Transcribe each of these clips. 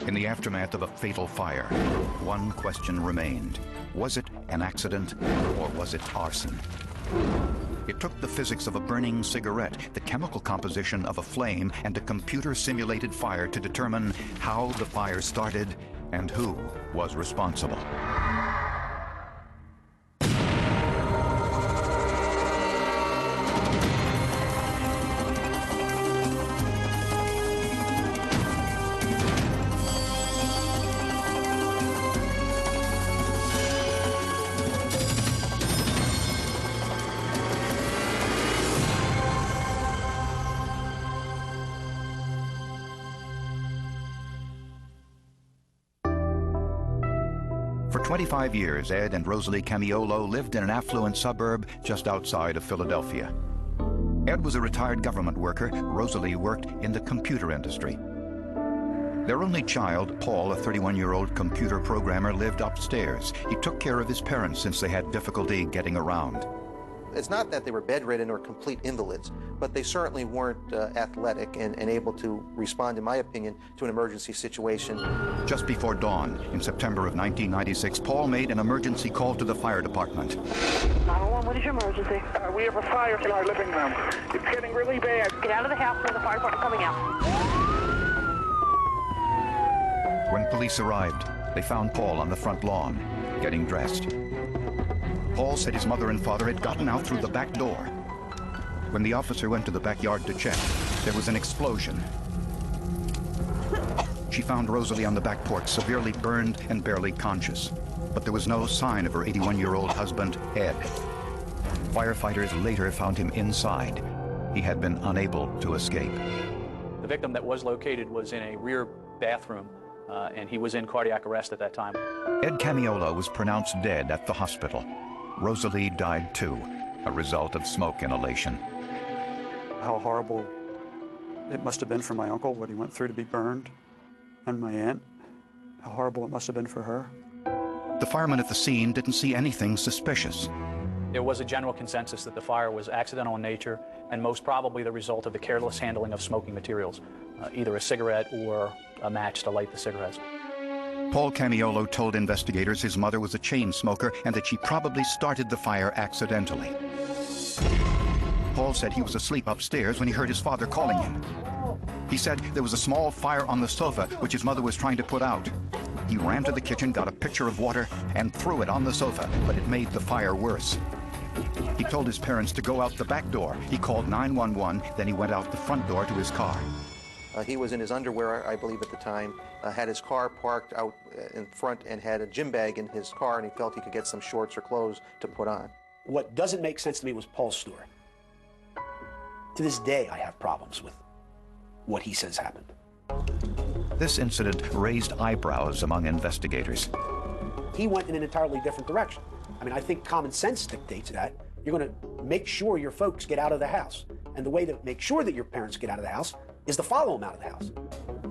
In the aftermath of a fatal fire, one question remained. Was it an accident or was it arson? It took the physics of a burning cigarette, the chemical composition of a flame, and a computer-simulated fire to determine how the fire started and who was responsible. For 25 years, Ed and Rosalie Camiolo lived in an affluent suburb just outside of Philadelphia. Ed was a retired government worker. Rosalie worked in the computer industry. Their only child, Paul, a 31-year-old computer programmer, lived upstairs. He took care of his parents since they had difficulty getting around. It's not that they were bedridden or complete invalids, but they certainly weren't athletic and able to respond, in my opinion, to an emergency situation. Just before dawn, in September of 1996, Paul made an emergency call to the fire department. 911, what is your emergency? We have a fire in our living room. It's getting really bad. Get out of the house, where the fire department coming out. When police arrived, they found Paul on the front lawn, getting dressed. Paul said his mother and father had gotten out through the back door. When the officer went to the backyard to check, there was an explosion. She found Rosalie on the back porch, severely burned and barely conscious. But there was no sign of her 81-year-old husband, Ed. Firefighters later found him inside. He had been unable to escape. The victim that was located was in a rear bathroom, and he was in cardiac arrest at that time. Ed Camiolo was pronounced dead at the hospital. Rosalie died too, a result of smoke inhalation. How horrible it must have been for my uncle, what he went through to be burned, and my aunt. How horrible it must have been for her. The firemen at the scene didn't see anything suspicious. There was a general consensus that the fire was accidental in nature and most probably the result of the careless handling of smoking materials, either a cigarette or a match to light the cigarettes. Paul Camiolo told investigators his mother was a chain smoker and that she probably started the fire accidentally. Paul said he was asleep upstairs when he heard his father calling him. He said there was a small fire on the sofa which his mother was trying to put out. He ran to the kitchen, got a pitcher of water, and threw it on the sofa, but it made the fire worse. He told his parents to go out the back door. He called 911, then he went out the front door to his car. He was in his underwear, I believe, at the time, had his car parked out in front and had a gym bag in his car, and he felt he could get some shorts or clothes to put on. What doesn't make sense to me was Paul's story. To this day, I have problems with what he says happened. This incident raised eyebrows among investigators. He went in an entirely different direction. I mean, I think common sense dictates that. You're going to make sure your folks get out of the house. And the way to make sure that your parents get out of the house is to follow them out of the house.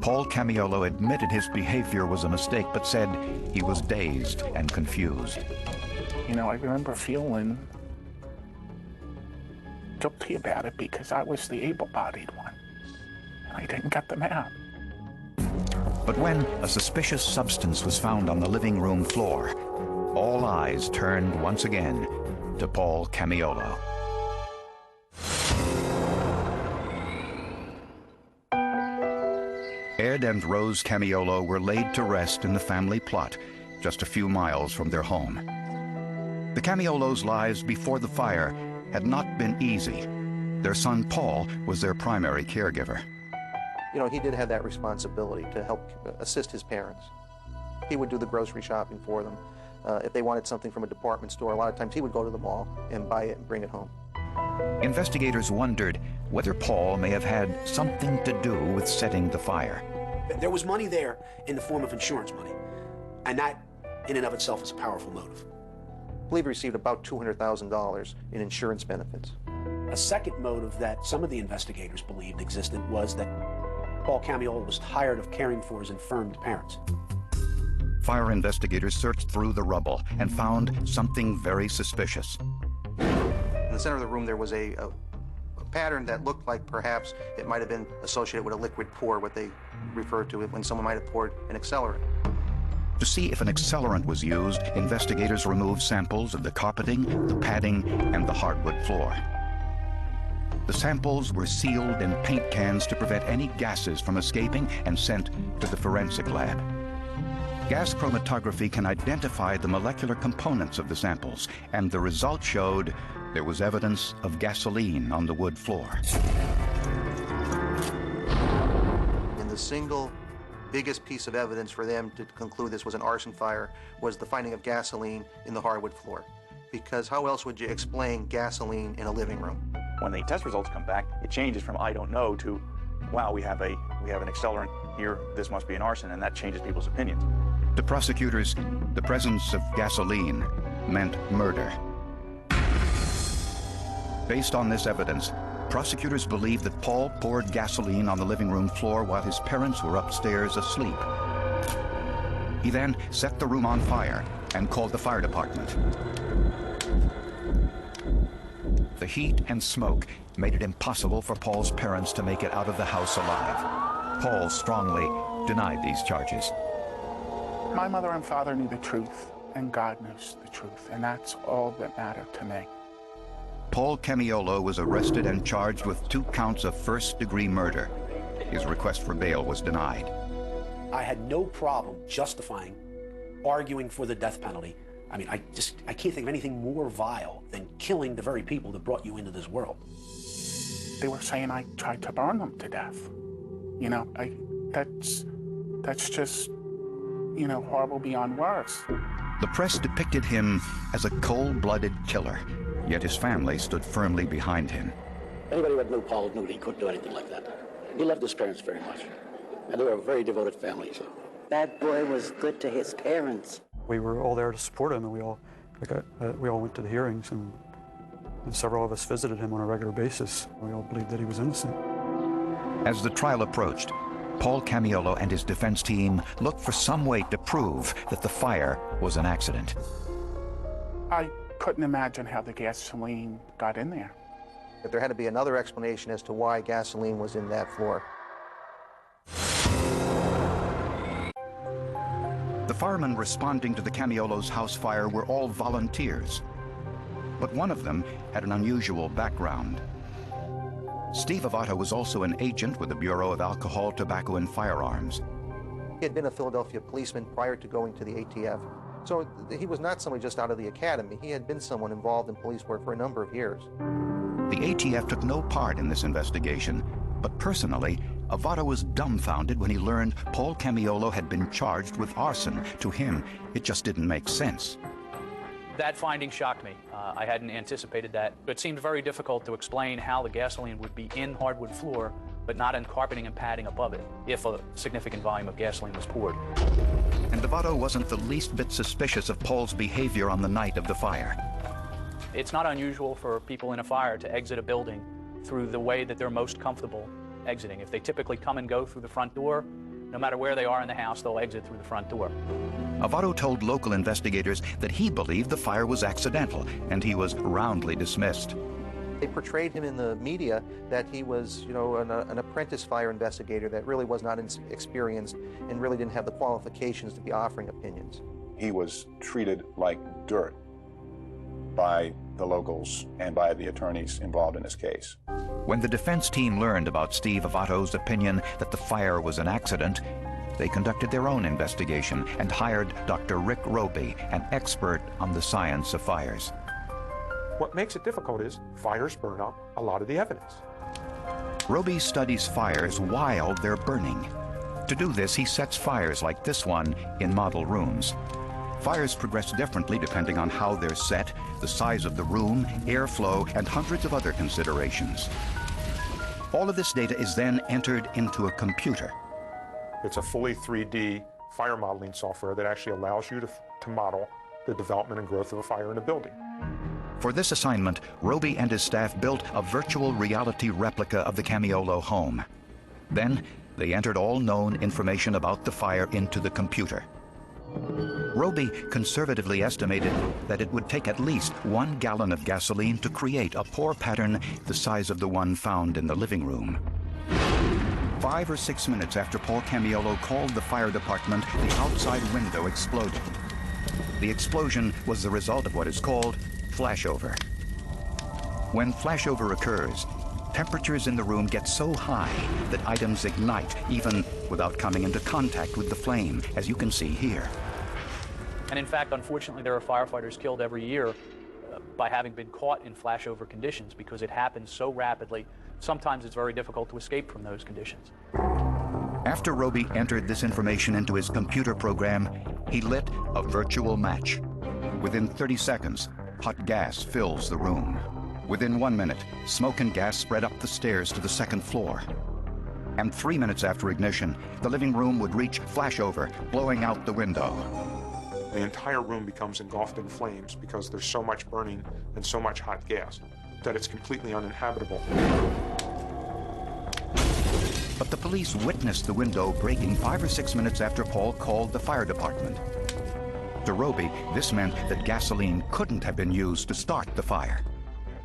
Paul Camiolo admitted his behavior was a mistake, but said he was dazed and confused. You know, I remember feeling guilty about it because I was the able-bodied one. And I didn't get them out. But when a suspicious substance was found on the living room floor, all eyes turned once again to Paul Camiolo. Ed and Rose Camiolo were laid to rest in the family plot, just a few miles from their home. The Camiolos' lives before the fire had not been easy. Their son, Paul, was their primary caregiver. You know, he did have that responsibility to help assist his parents. He would do the grocery shopping for them. If they wanted something from a department store, a lot of times he would go to the mall and buy it and bring it home. Investigators wondered whether Paul may have had something to do with setting the fire. There was money there in the form of insurance money, and that in and of itself is a powerful motive. I believe he received about $200,000 in insurance benefits. A second motive that some of the investigators believed existed was that Paul Camiolo was tired of caring for his infirmed parents. Fire investigators searched through the rubble and found something very suspicious. In the center of the room there was a pattern that looked like perhaps it might have been associated with a liquid pour, what they refer to it when someone might have poured an accelerant. To see if an accelerant was used, investigators removed samples of the carpeting, the padding, and the hardwood floor. The samples were sealed in paint cans to prevent any gases from escaping and sent to the forensic lab. Gas chromatography can identify the molecular components of the samples, and the results showed there was evidence of gasoline on the wood floor. And the single biggest piece of evidence for them to conclude this was an arson fire was the finding of gasoline in the hardwood floor. Because how else would you explain gasoline in a living room? When the test results come back, it changes from I don't know to, wow, we have an accelerant here, this must be an arson, and that changes people's opinions. To prosecutors, the presence of gasoline meant murder. Based on this evidence, prosecutors believe that Paul poured gasoline on the living room floor while his parents were upstairs asleep. He then set the room on fire and called the fire department. The heat and smoke made it impossible for Paul's parents to make it out of the house alive. Paul strongly denied these charges. My mother and father knew the truth, and God knows the truth, and that's all that mattered to me. Paul Camiolo was arrested and charged with 2 counts of first-degree murder. His request for bail was denied. I had no problem justifying arguing for the death penalty. I mean, I can't think of anything more vile than killing the very people that brought you into this world. They were saying I tried to burn them to death. You know, that's just, you know, horrible beyond words. The press depicted him as a cold-blooded killer, yet his family stood firmly behind him. Anybody that knew Paul knew that he couldn't do anything like that. He loved his parents very much, and they were a very devoted family. So. That boy was good to his parents. We were all there to support him, and we all went to the hearings, and several of us visited him on a regular basis. We all believed that he was innocent. As the trial approached, Paul Camiolo and his defense team looked for some way to prove that the fire was an accident. I couldn't imagine how the gasoline got in there. That there had to be another explanation as to why gasoline was in that floor. The firemen responding to the Camiolo's house fire were all volunteers, but one of them had an unusual background. Steve Avato was also an agent with the Bureau of Alcohol, Tobacco, and Firearms. He had been a Philadelphia policeman prior to going to the ATF, so he was not somebody just out of the academy. He had been someone involved in police work for a number of years. The ATF took no part in this investigation, but personally, Avato was dumbfounded when he learned Paul Camiolo had been charged with arson. To him, it just didn't make sense. That finding shocked me. I hadn't anticipated that. It seemed very difficult to explain how the gasoline would be in hardwood floor, but not in carpeting and padding above it, if a significant volume of gasoline was poured. And Avato wasn't the least bit suspicious of Paul's behavior on the night of the fire. It's not unusual for people in a fire to exit a building through the way that they're most comfortable exiting. If they typically come and go through the front door, no matter where they are in the house, they'll exit through the front door. Avato told local investigators that he believed the fire was accidental, and he was roundly dismissed. They portrayed him in the media that he was, you know, an apprentice fire investigator that really was not experienced and really didn't have the qualifications to be offering opinions. He was treated like dirt by the locals and by the attorneys involved in this case. When the defense team learned about Steve Avato's opinion that the fire was an accident, they conducted their own investigation and hired Dr. Rick Roby, an expert on the science of fires. What makes it difficult is fires burn up a lot of the evidence. Roby studies fires while they're burning. To do this, he sets fires like this one in model rooms. Fires progress differently depending on how they're set, the size of the room, airflow, and hundreds of other considerations. All of this data is then entered into a computer. It's a fully 3D fire modeling software that actually allows you to model the development and growth of a fire in a building. For this assignment, Roby and his staff built a virtual reality replica of the Camiolo home. Then, they entered all known information about the fire into the computer. Roby conservatively estimated that it would take at least 1 gallon of gasoline to create a pour pattern the size of the one found in the living room. 5 or 6 minutes after Paul Camiolo called the fire department, the outside window exploded. The explosion was the result of what is called flashover. When flashover occurs, temperatures in the room get so high that items ignite even without coming into contact with the flame, as you can see here. And in fact, unfortunately, there are firefighters killed every year by having been caught in flashover conditions because it happens so rapidly. Sometimes it's very difficult to escape from those conditions. After Roby entered this information into his computer program, he lit a virtual match. Within 30 seconds, hot gas fills the room. Within 1 minute, smoke and gas spread up the stairs to the second floor. And 3 minutes after ignition, the living room would reach flashover, blowing out the window. The entire room becomes engulfed in flames because there's so much burning and so much hot gas that it's completely uninhabitable. But the police witnessed the window breaking 5 or 6 minutes after Paul called the fire department. To Roby, this meant that gasoline couldn't have been used to start the fire.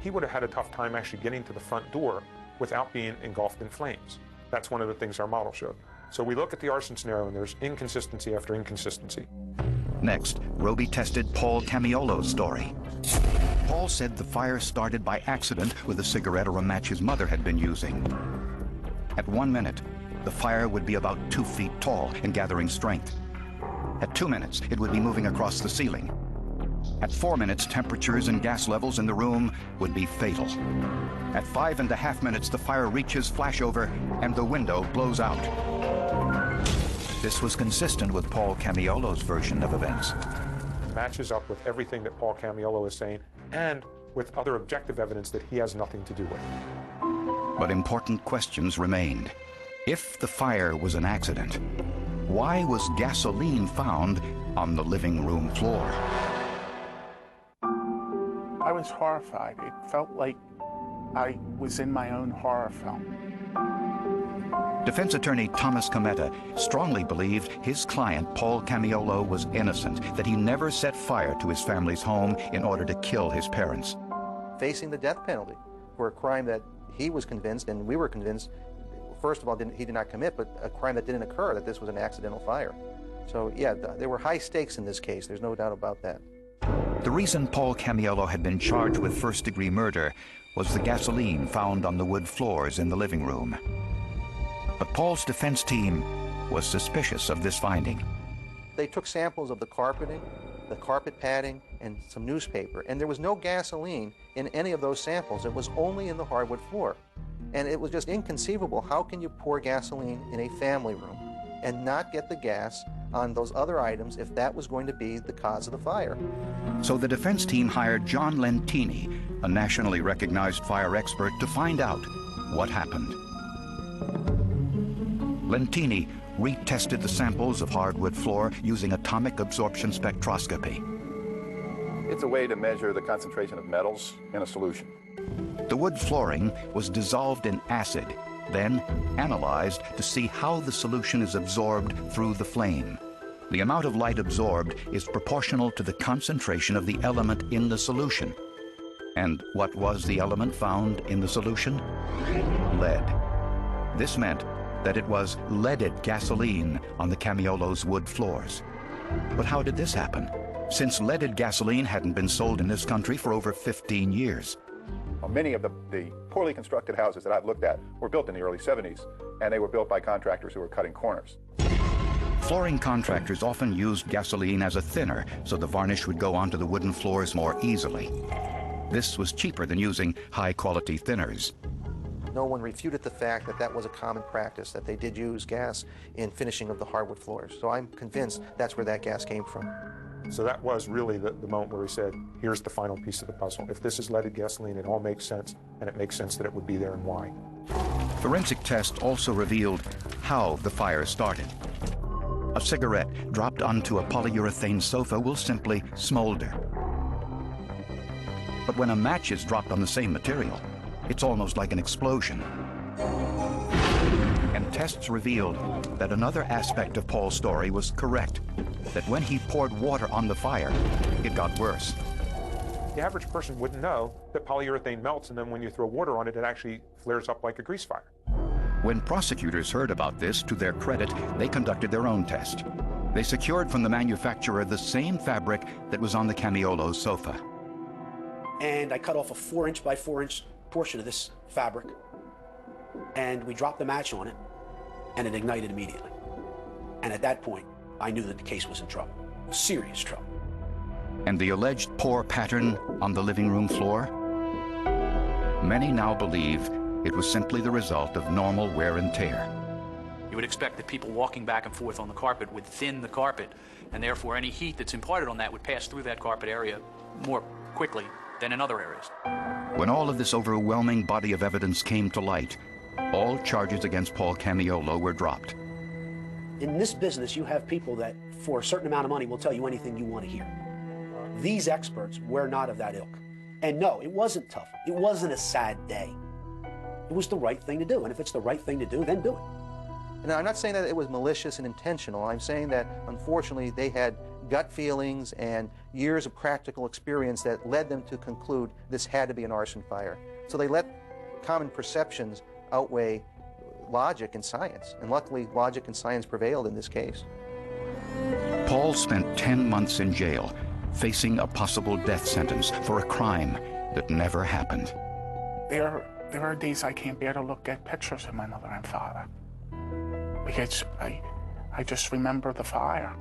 He would have had a tough time actually getting to the front door without being engulfed in flames. That's one of the things our model showed. So we look at the arson scenario and there's inconsistency after inconsistency. Next, Roby tested Paul Camiolo's story. Paul said the fire started by accident with a cigarette or a match his mother had been using. At 1 minute, the fire would be about 2 feet tall and gathering strength. At 2 minutes, it would be moving across the ceiling. At 4 minutes, temperatures and gas levels in the room would be fatal. At 5.5 minutes, the fire reaches flashover and the window blows out. This was consistent with Paul Camiolo's version of events. Matches up with everything that Paul Camiolo is saying and with other objective evidence that he has nothing to do with. But important questions remained. If the fire was an accident, why was gasoline found on the living room floor? I was horrified. It felt like I was in my own horror film. Defense attorney Thomas Cometa strongly believed his client, Paul Camiolo, was innocent, that he never set fire to his family's home in order to kill his parents. Facing the death penalty for a crime that he was convinced, and we were convinced, first of all, he did not commit, but a crime that didn't occur, that this was an accidental fire. So, yeah, there were high stakes in this case. There's no doubt about that. The reason Paul Camiolo had been charged with first-degree murder was the gasoline found on the wood floors in the living room. But Paul's defense team was suspicious of this finding. They took samples of the carpeting, the carpet padding, and some newspaper, and there was no gasoline in any of those samples. It was only in the hardwood floor. And it was just inconceivable. How can you pour gasoline in a family room and not get the gas on those other items if that was going to be the cause of the fire? So the defense team hired John Lentini, a nationally recognized fire expert, to find out what happened. Lentini retested the samples of hardwood floor using atomic absorption spectroscopy. It's a way to measure the concentration of metals in a solution. The wood flooring was dissolved in acid, then analyzed to see how the solution is absorbed through the flame. The amount of light absorbed is proportional to the concentration of the element in the solution. And what was the element found in the solution? Lead. This meant that it was leaded gasoline on the Camiolo's wood floors. But how did this happen? Since leaded gasoline hadn't been sold in this country for over 15 years. Many of the poorly constructed houses that I've looked at were built in the early 70s, and they were built by contractors who were cutting corners. Flooring contractors often used gasoline as a thinner, so the varnish would go onto the wooden floors more easily. This was cheaper than using high-quality thinners. No one refuted the fact that that was a common practice, that they did use gas in finishing of the hardwood floors. So I'm convinced that's where that gas came from. So that was really the moment where we said, here's the final piece of the puzzle. If this is leaded gasoline, it all makes sense, and it makes sense that it would be there and why. Forensic tests also revealed how the fire started. A cigarette dropped onto a polyurethane sofa will simply smolder. But when a match is dropped on the same material, it's almost like an explosion. And tests revealed that another aspect of Paul's story was correct. that when he poured water on the fire, it got worse. The average person wouldn't know that polyurethane melts, and then when you throw water on it, it actually flares up like a grease fire. When prosecutors heard about this, to their credit, they conducted their own test. They secured from the manufacturer the same fabric that was on the Camiolo sofa. And I cut off a 4-inch by 4-inch portion of this fabric, and we dropped the match on it, and it ignited immediately. And at that point, I knew that the case was in trouble, serious trouble. And the alleged pour pattern on the living room floor? Many now believe it was simply the result of normal wear and tear. You would expect that people walking back and forth on the carpet would thin the carpet, and therefore any heat that's imparted on that would pass through that carpet area more quickly than in other areas. When all of this overwhelming body of evidence came to light, all charges against Paul Camiolo were dropped. In this business, you have people that, for a certain amount of money, will tell you anything you want to hear. These experts were not of that ilk. And no, it wasn't tough. It wasn't a sad day. It was the right thing to do. And if it's the right thing to do, then do it. And I'm not saying that it was malicious and intentional. I'm saying that, unfortunately, they had gut feelings and years of practical experience that led them to conclude this had to be an arson fire. So they let common perceptions outweigh logic and science. And luckily, logic and science prevailed in this case. Paul spent 10 months in jail, facing a possible death sentence for a crime that never happened. There are days I can't bear to look at pictures of my mother and father, because I just remember the fire.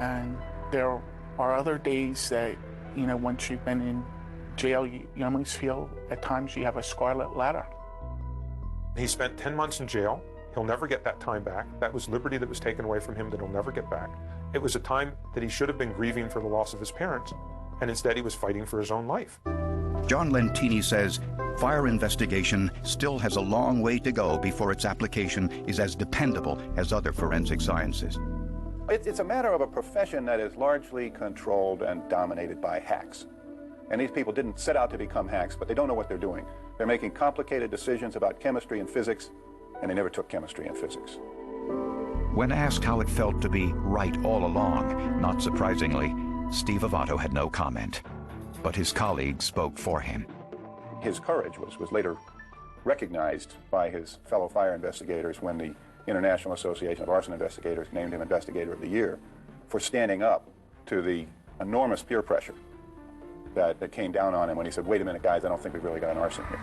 And there are other days that, you know, once you've been in jail, you almost feel at times you have a scarlet letter. He spent 10 months in jail. He'll never get that time back. That was liberty that was taken away from him that he'll never get back. It was a time that he should have been grieving for the loss of his parents, and instead he was fighting for his own life. John Lentini says fire investigation still has a long way to go before its application is as dependable as other forensic sciences. It's a matter of a profession that is largely controlled and dominated by hacks. And these people didn't set out to become hacks, but they don't know what they're doing. They're making complicated decisions about chemistry and physics, and they never took chemistry and physics. When asked how it felt to be right all along, not surprisingly, Steve Avato had no comment. But his colleagues spoke for him. His courage was later recognized by his fellow fire investigators when the International Association of Arson Investigators named him Investigator of the Year for standing up to the enormous peer pressure that came down on him when he said, wait a minute, guys, I don't think we've really got an arson here.